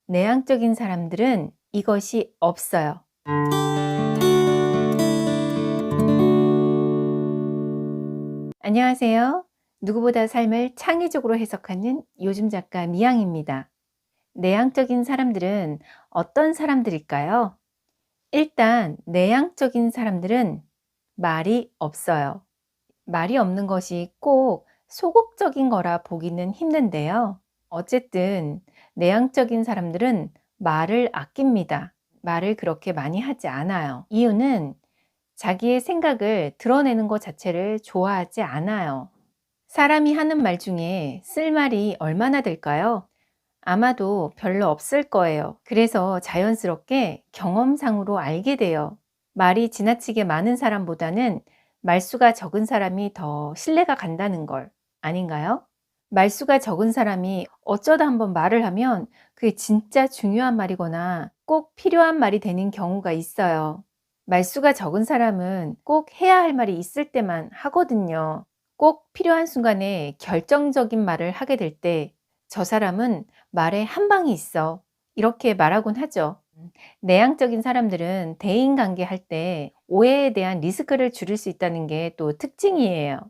내향적인 사람들은 이것이 없어요. 안녕하세요. 누구보다 삶을 창의적으로 해석하는 요즘 작가 미향입니다. 내향적인 사람들은 어떤 사람들일까요? 일단 내향적인 사람들은 말이 없어요. 말이 없는 것이 꼭 소극적인 거라 보기는 힘든데요. 어쨌든 내향적인 사람들은 말을 아낍니다. 말을 그렇게 많이 하지 않아요. 이유는 자기의 생각을 드러내는 것 자체를 좋아하지 않아요. 사람이 하는 말 중에 쓸 말이 얼마나 될까요? 아마도 별로 없을 거예요. 그래서 자연스럽게 경험상으로 알게 돼요. 말이 지나치게 많은 사람보다는 말수가 적은 사람이 더 신뢰가 간다는 걸 아닌가요? 말수가 적은 사람이 어쩌다 한번 말을 하면 그게 진짜 중요한 말이거나 꼭 필요한 말이 되는 경우가 있어요. 말수가 적은 사람은 꼭 해야 할 말이 있을 때만 하거든요. 꼭 필요한 순간에 결정적인 말을 하게 될 때 저 사람은 말에 한 방이 있어. 이렇게 말하곤 하죠. 내향적인 사람들은 대인관계 할 때 오해에 대한 리스크를 줄일 수 있다는 게 또 특징이에요.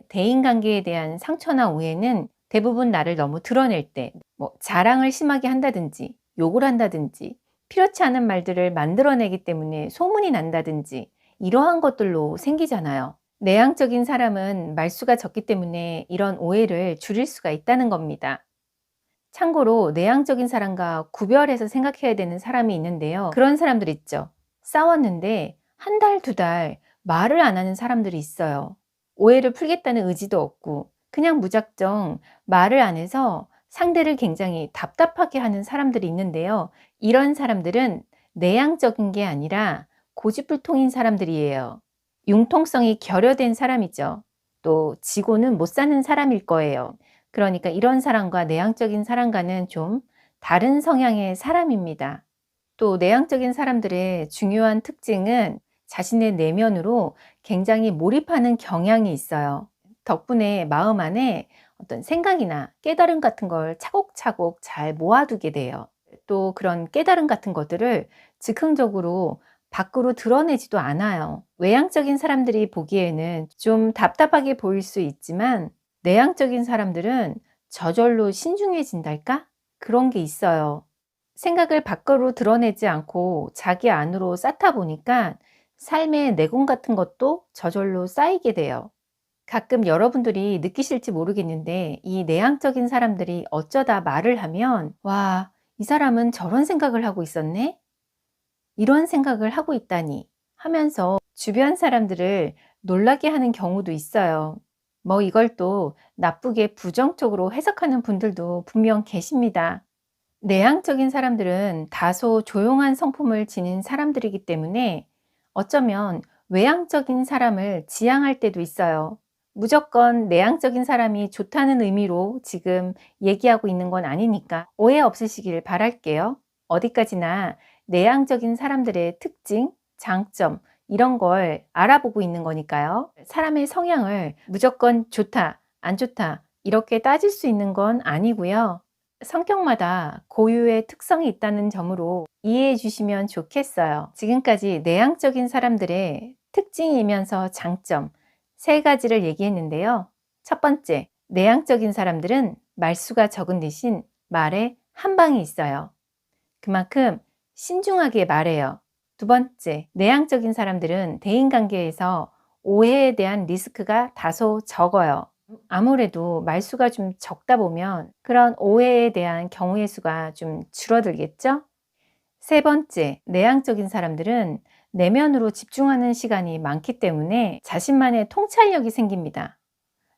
대인관계에 대한 상처나 오해는 대부분 나를 너무 드러낼 때, 자랑을 심하게 한다든지, 욕을 한다든지, 필요치 않은 말들을 만들어내기 때문에 소문이 난다든지, 이러한 것들로 생기잖아요. 내향적인 사람은 말수가 적기 때문에 이런 오해를 줄일 수가 있다는 겁니다. 참고로 내향적인 사람과 구별해서 생각해야 되는 사람이 있는데요. 그런 사람들 있죠. 싸웠는데 한 달, 두 달 말을 안 하는 사람들이 있어요. 오해를 풀겠다는 의지도 없고 그냥 무작정 말을 안 해서 상대를 굉장히 답답하게 하는 사람들이 있는데요. 이런 사람들은 내향적인 게 아니라 고집불통인 사람들이에요. 융통성이 결여된 사람이죠. 또 지고는 못 사는 사람일 거예요. 그러니까 이런 사람과 내향적인 사람과는 좀 다른 성향의 사람입니다. 또 내향적인 사람들의 중요한 특징은 자신의 내면으로 굉장히 몰입하는 경향이 있어요. 덕분에 마음 안에 어떤 생각이나 깨달음 같은 걸 차곡차곡 잘 모아두게 돼요. 또 그런 깨달음 같은 것들을 즉흥적으로 밖으로 드러내지도 않아요. 외향적인 사람들이 보기에는 좀 답답하게 보일 수 있지만 내향적인 사람들은 저절로 신중해진달까? 그런 게 있어요. 생각을 밖으로 드러내지 않고 자기 안으로 쌓다 보니까 삶의 내공 같은 것도 저절로 쌓이게 돼요. 가끔 여러분들이 느끼실지 모르겠는데 이 내향적인 사람들이 어쩌다 말을 하면 와, 이 사람은 저런 생각을 하고 있었네? 이런 생각을 하고 있다니 하면서 주변 사람들을 놀라게 하는 경우도 있어요. 이걸 또 나쁘게 부정적으로 해석하는 분들도 분명 계십니다. 내향적인 사람들은 다소 조용한 성품을 지닌 사람들이기 때문에 어쩌면 외향적인 사람을 지향할 때도 있어요. 무조건 내향적인 사람이 좋다는 의미로 지금 얘기하고 있는 건 아니니까 오해 없으시길 바랄게요. 어디까지나 내향적인 사람들의 특징, 장점, 이런 걸 알아보고 있는 거니까요. 사람의 성향을 무조건 좋다, 안 좋다, 이렇게 따질 수 있는 건 아니고요. 성격마다 고유의 특성이 있다는 점으로 이해해 주시면 좋겠어요. 지금까지 내향적인 사람들의 특징이면서 장점 세 가지를 얘기했는데요. 첫 번째, 내향적인 사람들은 말수가 적은 대신 말에 한 방이 있어요. 그만큼 신중하게 말해요. 두 번째, 내향적인 사람들은 대인관계에서 오해에 대한 리스크가 다소 적어요. 아무래도 말수가 좀 적다 보면 그런 오해에 대한 경우의 수가 좀 줄어들겠죠? 세 번째, 내향적인 사람들은 내면으로 집중하는 시간이 많기 때문에 자신만의 통찰력이 생깁니다.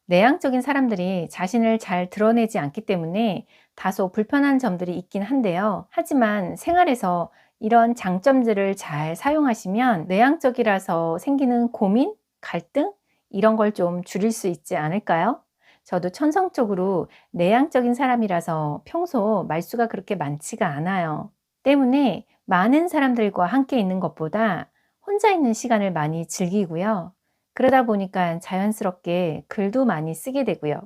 내향적인 사람들이 자신을 잘 드러내지 않기 때문에 다소 불편한 점들이 있긴 한데요. 하지만 생활에서 이런 장점들을 잘 사용하시면 내향적이라서 생기는 고민, 갈등, 이런 걸 좀 줄일 수 있지 않을까요? 저도 천성적으로 내향적인 사람이라서 평소 말수가 그렇게 많지가 않아요. 때문에 많은 사람들과 함께 있는 것보다 혼자 있는 시간을 많이 즐기고요. 그러다 보니까 자연스럽게 글도 많이 쓰게 되고요.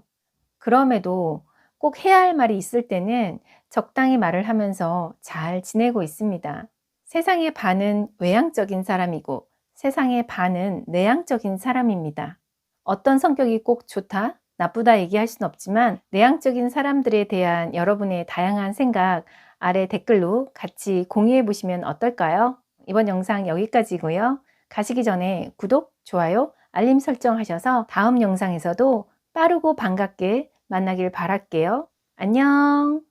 그럼에도 꼭 해야 할 말이 있을 때는 적당히 말을 하면서 잘 지내고 있습니다. 세상의 반은 외향적인 사람이고 세상의 반은 내향적인 사람입니다. 어떤 성격이 꼭 좋다, 나쁘다 얘기할 순 없지만 내향적인 사람들에 대한 여러분의 다양한 생각 아래 댓글로 같이 공유해 보시면 어떨까요? 이번 영상 여기까지고요. 가시기 전에 구독, 좋아요, 알림 설정하셔서 다음 영상에서도 빠르고 반갑게 만나길 바랄게요. 안녕!